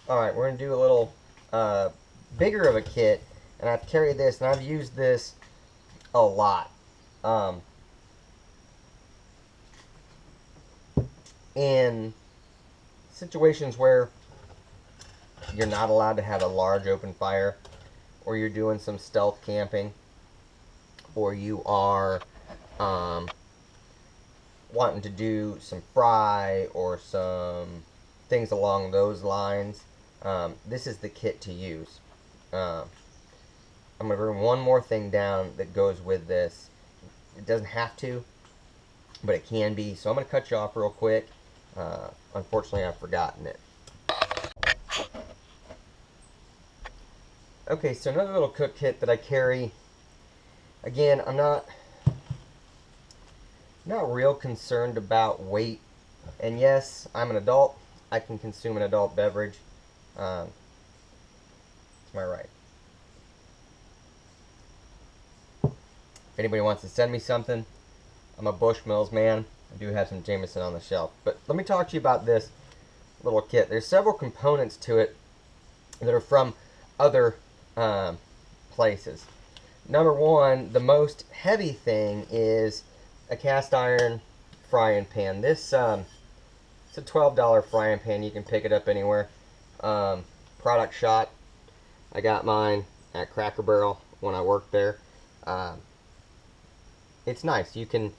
Alright, we're going to do a little bigger of a kit, and I've carried this, and I've used this a lot. Um, in situations where you're not allowed to have a large open fire, or you're doing some stealth camping, or you are um, wanting to do some fry or some things along those lines, this is the kit to use. Um, I'm going to bring one more thing down that goes with this. It doesn't have to, but it can be. So I'm going to cut you off real quick. Unfortunately, I've forgotten it. Okay, so another little cook kit that I carry. Again, I'm not real concerned about weight. And yes, I'm an adult. I can consume an adult beverage. Um, to my right. If anybody wants to send me something, I'm a Bushmills man. I do have some Jameson on the shelf. But let me talk to you about this little kit. There's several components to it that are from other places. Number one, the most heavy thing is a cast iron frying pan. This it's a $12 frying pan. You can pick it up anywhere. Product shot. I got mine at Cracker Barrel when I worked there. Um, it's nice. You can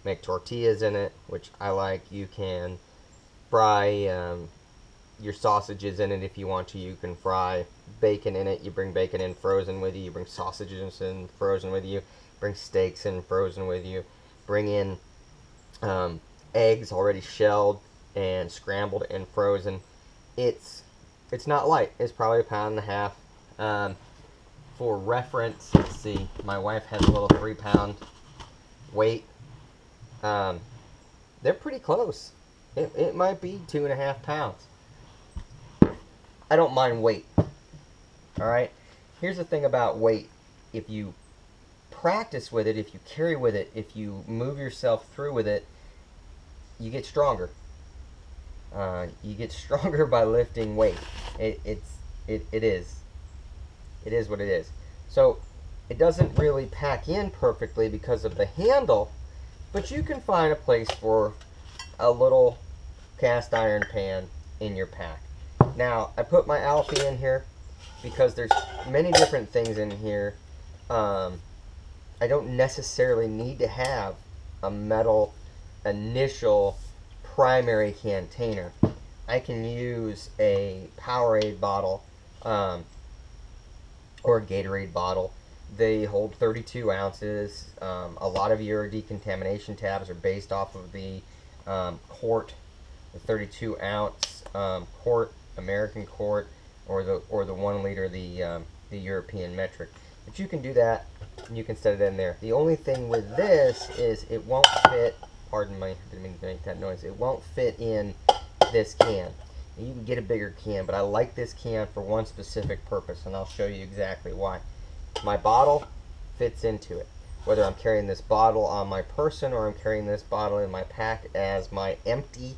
make tortillas in it, which I like. You can fry your sausages in it if you want to. You can fry bacon in it. You bring bacon in frozen with you. You bring sausages in frozen with you. Bring steaks in frozen with you. Bring in eggs already shelled and scrambled and frozen. It's not light. It's probably a pound and a half. For reference, let's see. My wife has a little 3-pound weight. They're pretty close. It might be 2.5 pounds. I don't mind weight. Alright? Here's the thing about weight. If you practice with it, if you carry with it, if you move yourself through with it, you get stronger. You get stronger by lifting weight. It is. It is what it is. So it doesn't really pack in perfectly because of the handle, but you can find a place for a little cast iron pan in your pack. Now, I put my Alfie in here because there's many different things in here. I don't necessarily need to have a metal initial primary container. I can use a Powerade bottle or a Gatorade bottle. They hold 32 ounces. A lot of your decontamination tabs are based off of the quart, the 32 ounce quart, American quart, or the 1 liter, the European metric. But you can do that, and you can set it in there. The only thing with this is it won't fit. Pardon me, didn't mean to make that noise. It won't fit in this can. You can get a bigger can, but I like this can for one specific purpose, and I'll show you exactly why. My bottle fits into it. Whether I'm carrying this bottle on my person or I'm carrying this bottle in my pack as my empty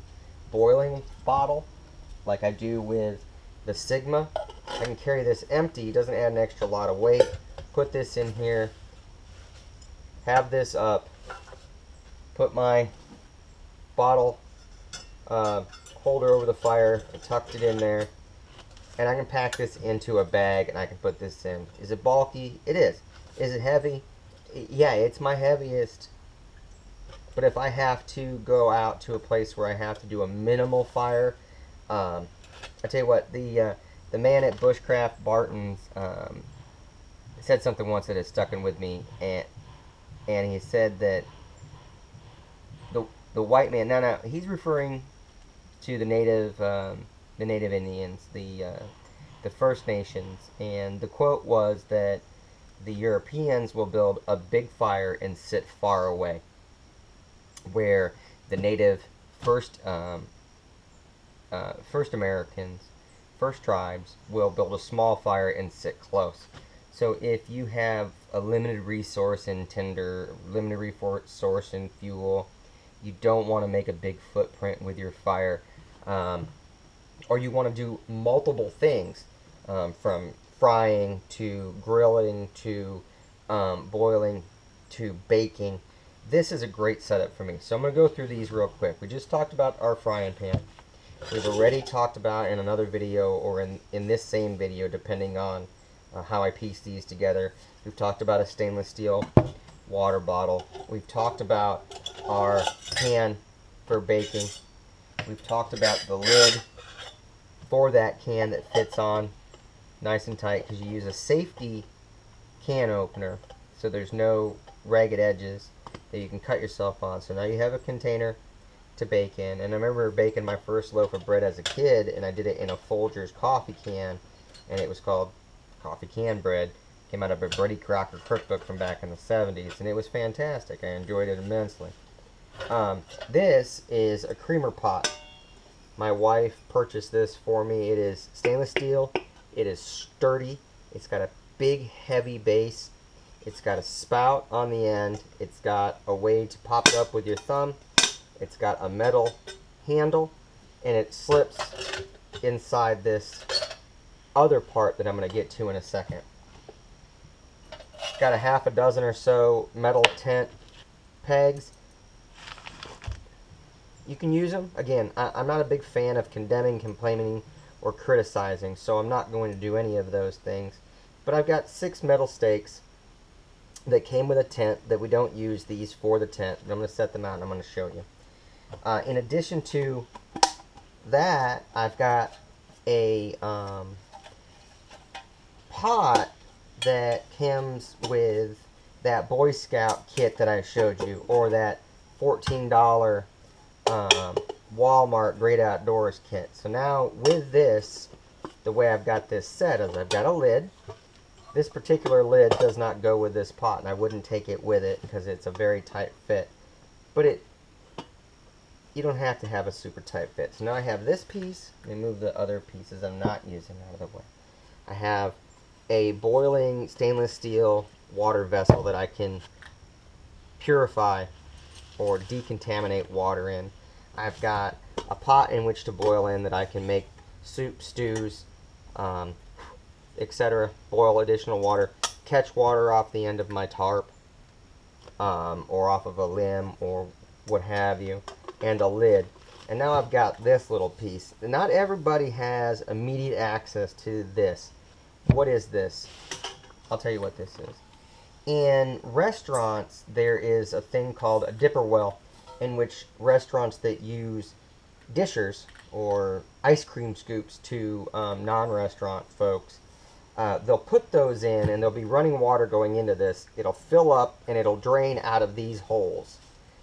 boiling bottle, like I do with the Sigma, I can carry this empty. It doesn't add an extra lot of weight. Put this in here, have this up, put my bottle holder over the fire, I tucked it in there, and I can pack this into a bag and I can put this in. Is it bulky? It is. Is it heavy? Yeah, it's my heaviest. But if I have to go out to a place where I have to do a minimal fire, I tell you what, the man at Bushcraft Barton's said something once that has stuck in with me, and he said that the white man. Now he's referring to the native Indians, the First Nations, and the quote was that the Europeans will build a big fire and sit far away, where the native first Americans, first tribes, will build a small fire and sit close. So if you have a limited resource in tinder, limited resource in fuel, you don't want to make a big footprint with your fire. or you want to do multiple things, from frying to grilling to boiling to baking, this is a great setup for me. So I'm going to go through these real quick. We just talked about our frying pan. We've already talked about in another video, or in this same video, depending on how I piece these together. We've talked about a stainless steel water bottle. We've talked about our can for baking. We've talked about the lid for that can that fits on nice and tight, because you use a safety can opener so there's no ragged edges that you can cut yourself on. So now you have a container to bake in. And I remember baking my first loaf of bread as a kid, and I did it in a Folgers coffee can, and it was called coffee can bread. Came out of a Brady Crocker cookbook from back in the 70s, and it was fantastic. I enjoyed it immensely. This is a creamer pot. My wife purchased this for me. It is stainless steel. It is sturdy. It's got a big, heavy base. It's got a spout on the end. It's got a way to pop it up with your thumb. It's got a metal handle, and it slips inside this other part that I'm going to get to in a second. It's got a half a dozen or so metal tent pegs. You can use them. Again, I'm not a big fan of condemning, complaining, or criticizing, so I'm not going to do any of those things. But I've got 6 metal stakes that came with a tent that we don't use these for the tent. But I'm going to set them out and I'm going to show you. In addition to that, I've got a pot that comes with that Boy Scout kit that I showed you, or that $14 Walmart Great Outdoors kit. So now with this, the way I've got this set is I've got a lid. This particular lid does not go with this pot, and I wouldn't take it with it because it's a very tight fit. But you don't have to have a super tight fit. So now I have this piece. Let me move the other pieces I'm not using out of the way. I have a boiling stainless steel water vessel that I can purify or decontaminate water in. I've got a pot in which to boil in that I can make soup, stews, etc. Boil additional water, catch water off the end of my tarp, or off of a limb, or what have you, and a lid. And now I've got this little piece. Not everybody has immediate access to this. What is this? I'll tell you what this is. In restaurants, there is a thing called a dipper well, in which restaurants that use dishers or ice cream scoops to non-restaurant folks, they'll put those in, and there'll be running water going into this. It'll fill up and it'll drain out of these holes.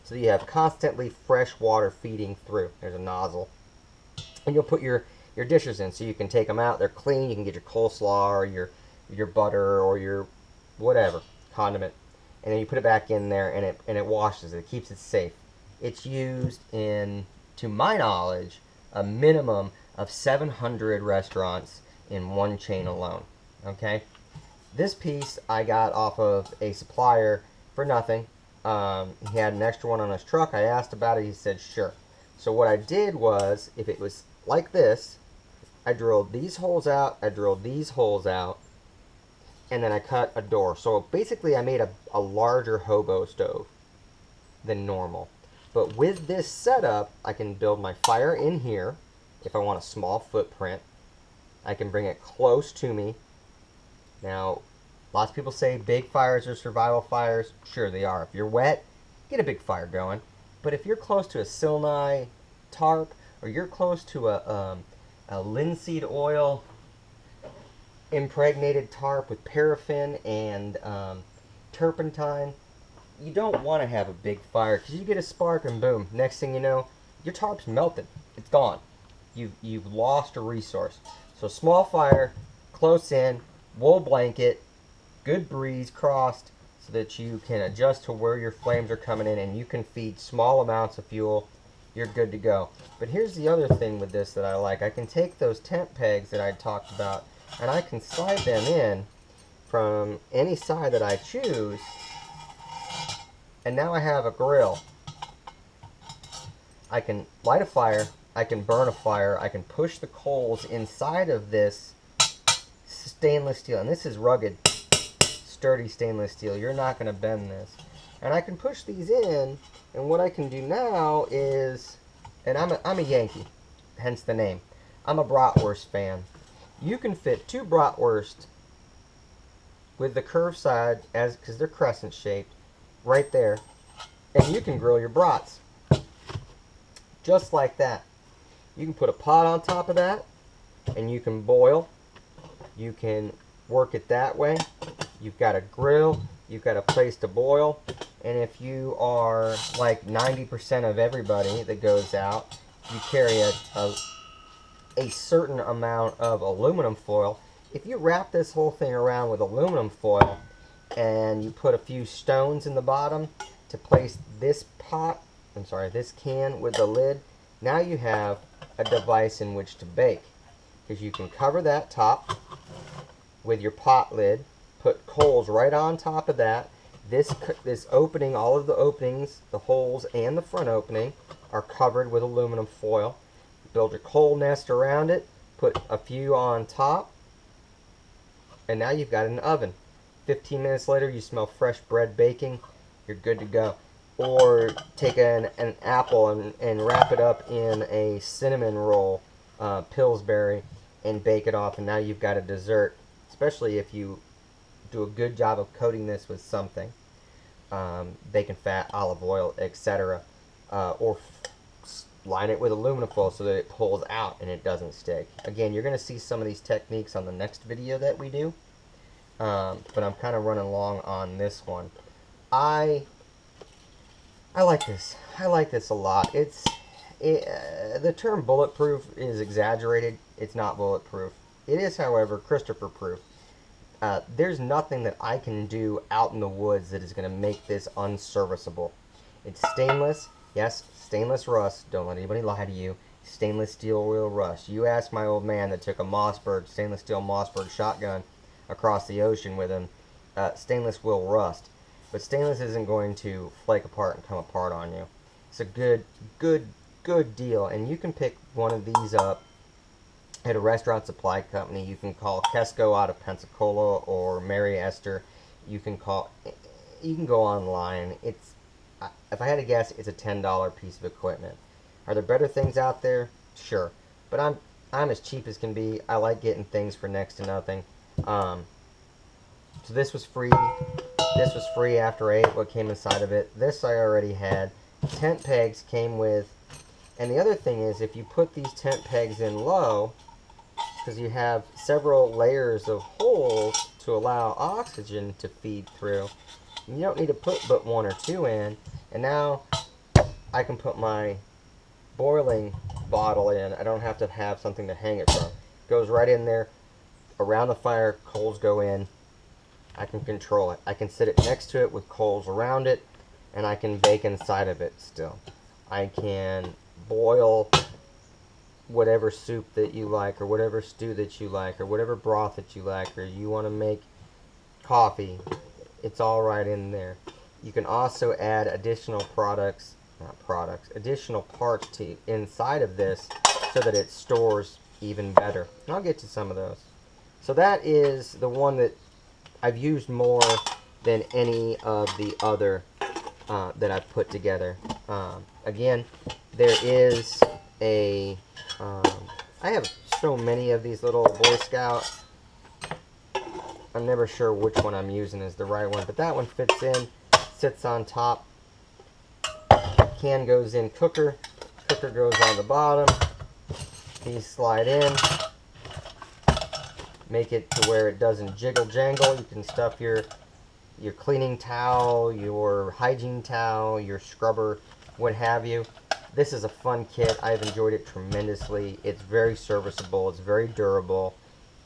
So you have constantly fresh water feeding through. There's a nozzle. And you'll put your dishes in, so you can take them out. They're clean. You can get your coleslaw or your butter or your whatever condiment, and then you put it back in there, and it washes it. It keeps it safe. It's used in, to my knowledge, a minimum of 700 restaurants in one chain alone. Okay, this piece I got off of a supplier for nothing. He had an extra one on his truck. I asked about it. He said sure. So what I did was, if it was like this, I drilled these holes out, I drilled these holes out, and then I cut a door. So basically I made a larger hobo stove than normal. But with this setup, I can build my fire in here if I want a small footprint. I can bring it close to me. Now, lots of people say big fires are survival fires. Sure, they are. If you're wet, get a big fire going. But if you're close to a Silnai tarp, or you're close to a linseed oil impregnated tarp with paraffin and turpentine, you don't want to have a big fire, because you get a spark and boom, next thing you know, your tarp's melted. It's gone. You've lost a resource. So small fire, close in, wool blanket, good breeze crossed, so that you can adjust to where your flames are coming in, and you can feed small amounts of fuel. You're good to go. But here's the other thing with this that I like. I can take those tent pegs that I talked about, and I can slide them in from any side that I choose, and now I have a grill. I can light a fire, I can burn a fire. I can push the coals inside of this stainless steel. And this is rugged, sturdy stainless steel. You're not going to bend this. And I can push these in. And what I can do now is, and I'm a Yankee, hence the name. I'm a bratwurst fan. You can fit 2 bratwurst with the curved side, because they're crescent shaped, right there. And you can grill your brats. Just like that. You can put a pot on top of that, and you can boil. You can work it that way. You've got a grill. You've got a place to boil. And if you are like 90% of everybody that goes out, you carry a certain amount of aluminum foil. If you wrap this whole thing around with aluminum foil and you put a few stones in the bottom to place this this can with the lid, now you have a device in which to bake. Because you can cover that top with your pot lid, put coals right on top of that. This opening, all of the openings, the holes and the front opening are covered with aluminum foil. Build your coal nest around it, put a few on top, and now you've got an oven. 15 minutes later, you smell fresh bread baking. You're good to go. Or take an apple and wrap it up in a cinnamon roll, Pillsbury, and bake it off, and now you've got a dessert. Especially if you do a good job of coating this with something, bacon fat, olive oil, etc. Or line it with aluminum foil so that it pulls out and it doesn't stick. Again, you're going to see some of these techniques on the next video that we do, but I'm kind of running long on this one. I like this. I like this a lot. The term bulletproof is exaggerated. It's not bulletproof. It is, however, Christopher proof. There's nothing that I can do out in the woods that is going to make this unserviceable. It's stainless. Yes, stainless rust. Don't let anybody lie to you. Stainless steel will rust. You ask my old man that took a stainless steel Mossberg shotgun across the ocean with him. Stainless will rust. But stainless isn't going to flake apart and come apart on you. It's a good deal. And you can pick one of these up at a restaurant supply company. You can call Kesco out of Pensacola or Mary Esther. You can go online. If I had to guess, it's a $10 piece of equipment. Are there better things out there? Sure. But I'm as cheap as can be. I like getting things for next to nothing. So this was free. This was free after I ate what came inside of it. This I already had. Tent pegs came with. And the other thing is, if you put these tent pegs in low, because you have several layers of holes to allow oxygen to feed through, you don't need to put but 1 or 2 in. And now I can put my boiling bottle in. I don't have to have something to hang it from. It goes right in there. Around the fire, coals go in. I can control it. I can sit it next to it with coals around it, and I can bake inside of it still. I can boil whatever soup that you like, or whatever stew that you like, or whatever broth that you like, or you want to make coffee. It's all right in there. You can also add additional additional parts to inside of this so that it stores even better. And I'll get to some of those. So that is the one that I've used more than any of the other that I've put together. Again, there is a... I have so many of these little Boy Scout. I'm never sure which one I'm using is the right one, but that one fits in, sits on top. Can goes in cooker. Cooker goes on the bottom. These slide in. Make it to where it doesn't jiggle jangle. You can stuff your cleaning towel, your hygiene towel, your scrubber, what have you. This is a fun kit. I've enjoyed it tremendously. It's very serviceable. It's very durable.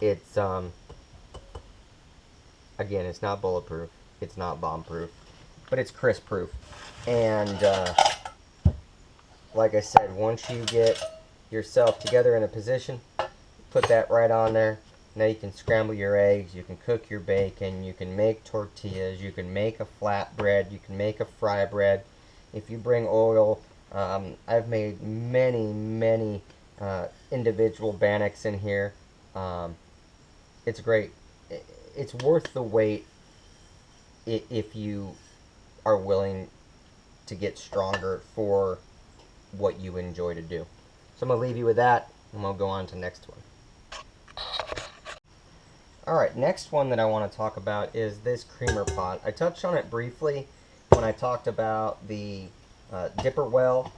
It's again, it's not bulletproof. It's not bomb-proof, but it's crisp-proof. And like I said, once you get yourself together in a position, put that right on there. Now you can scramble your eggs, you can cook your bacon, you can make tortillas, you can make a flatbread, you can make a fry bread. If you bring oil I've made many individual Bannocs in here. Um, it's great. It's worth the wait if you are willing to get stronger for what you enjoy to do. So I'm going to leave you with that, and we'll go on to the next one. Alright, next one that I want to talk about is this creamer pot. I touched on it briefly when I talked about the dipper well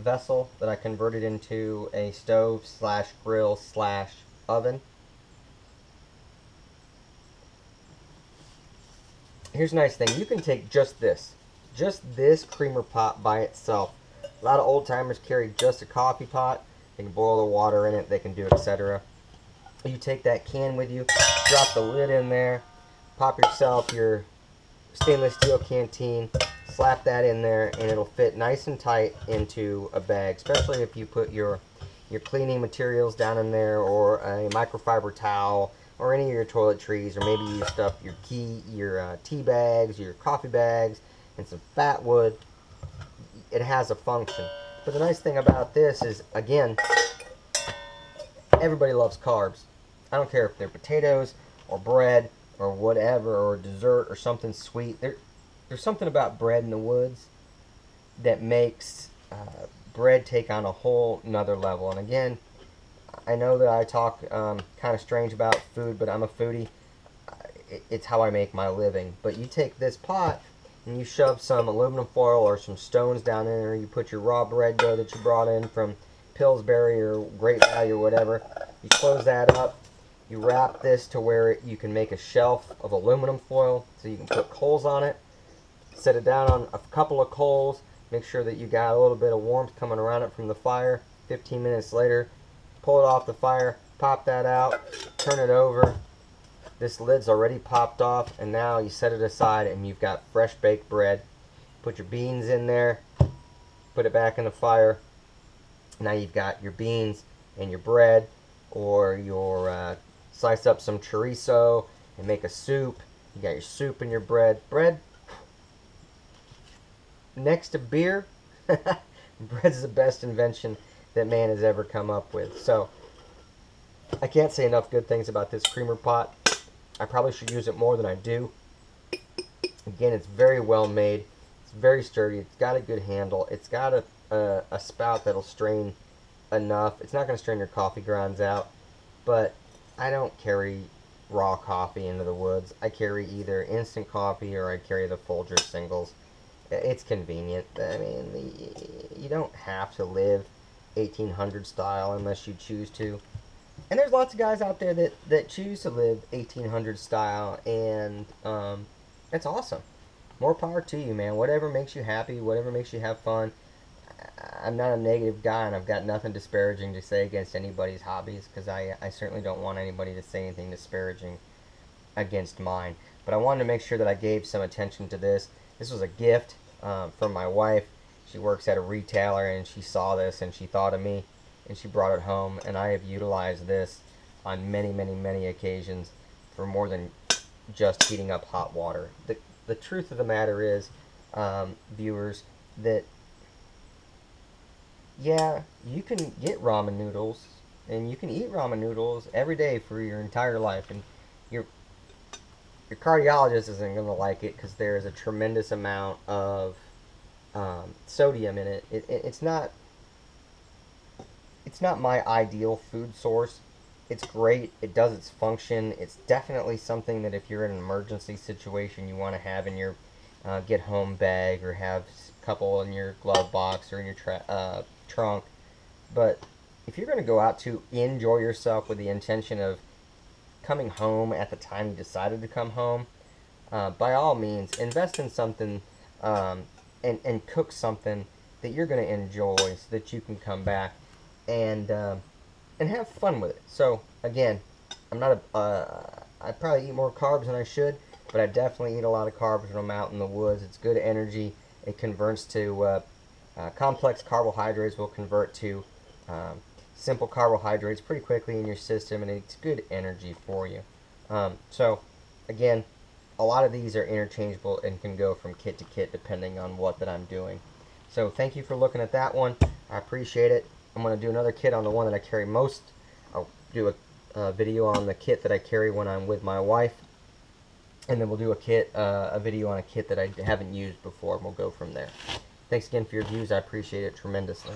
vessel that I converted into a stove slash grill slash oven. Here's a nice thing. You can take just this creamer pot by itself. A lot of old timers carry just a coffee pot. They can boil the water in it, they can do etc. You take that can with you, drop the lid in there, pop yourself your stainless steel canteen, slap that in there, and it'll fit nice and tight into a bag, especially if you put your cleaning materials down in there, or a microfiber towel, or any of your toiletries, or maybe you stuff your tea bags, your coffee bags, and some fat wood. It has a function. But the nice thing about this is, again, everybody loves carbs. I don't care if they're potatoes or bread or whatever, or dessert or something sweet. There's something about bread in the woods that makes bread take on a whole nother level. And again, I know that I talk kind of strange about food, but I'm a foodie. It's how I make my living. But you take this pot and you shove some aluminum foil or some stones down in there. You put your raw bread dough that you brought in from Pillsbury or Great Value or whatever. You close that up. You wrap this to where you can make a shelf of aluminum foil so you can put coals on it. Set it down on a couple of coals. Make sure that you got a little bit of warmth coming around it from the fire. 15 minutes later, pull it off the fire, pop that out, turn it over. This lid's already popped off, and now you set it aside and you've got fresh baked bread. Put your beans in there, put it back in the fire. Now you've got your beans and your bread, or your slice up some chorizo and make a soup. You got your soup and your bread. Bread, next to beer, bread's the best invention that man has ever come up with. So I can't say enough good things about this creamer pot. I probably should use it more than I do. Again, it's very well made. It's very sturdy. It's got a good handle. It's got a spout that'll strain enough. It's not going to strain your coffee grounds out, but I don't carry raw coffee into the woods. I carry either instant coffee or I carry the Folgers singles. It's convenient. I mean, you don't have to live 1800 style unless you choose to. And there's lots of guys out there that choose to live 1800 style, and it's awesome. More power to you, man. Whatever makes you happy, whatever makes you have fun. I'm not a negative guy, and I've got nothing disparaging to say against anybody's hobbies, because I certainly don't want anybody to say anything disparaging against mine. But I wanted to make sure that I gave some attention to this. This was a gift from my wife. She works at a retailer, and she saw this, and she thought of me, and she brought it home, and I have utilized this on many occasions for more than just heating up hot water. The truth of the matter is, viewers, that yeah, you can get ramen noodles, and you can eat ramen noodles every day for your entire life, and your cardiologist isn't going to like it because there is a tremendous amount of sodium in it. It's not my ideal food source. It's great. It does its function. It's definitely something that if you're in an emergency situation, you want to have in your get home bag, or have a couple in your glove box or in your trunk. But if you're going to go out to enjoy yourself with the intention of coming home at the time you decided to come home, by all means, invest in something and cook something that you're going to enjoy, so that you can come back and have fun with it. So again, I'm not I probably eat more carbs than I should, but I definitely eat a lot of carbs when I'm out in the woods. It's good energy. It converts to complex carbohydrates will convert to simple carbohydrates pretty quickly in your system, and it's good energy for you. So again, a lot of these are interchangeable and can go from kit to kit depending on what that I'm doing. So thank you for looking at that one. I appreciate it. I'm going to do another kit on the one that I carry most. I'll do a video on the kit that I carry when I'm with my wife. And then we'll do a video on a kit that I haven't used before, and we'll go from there. Thanks again for your views. I appreciate it tremendously.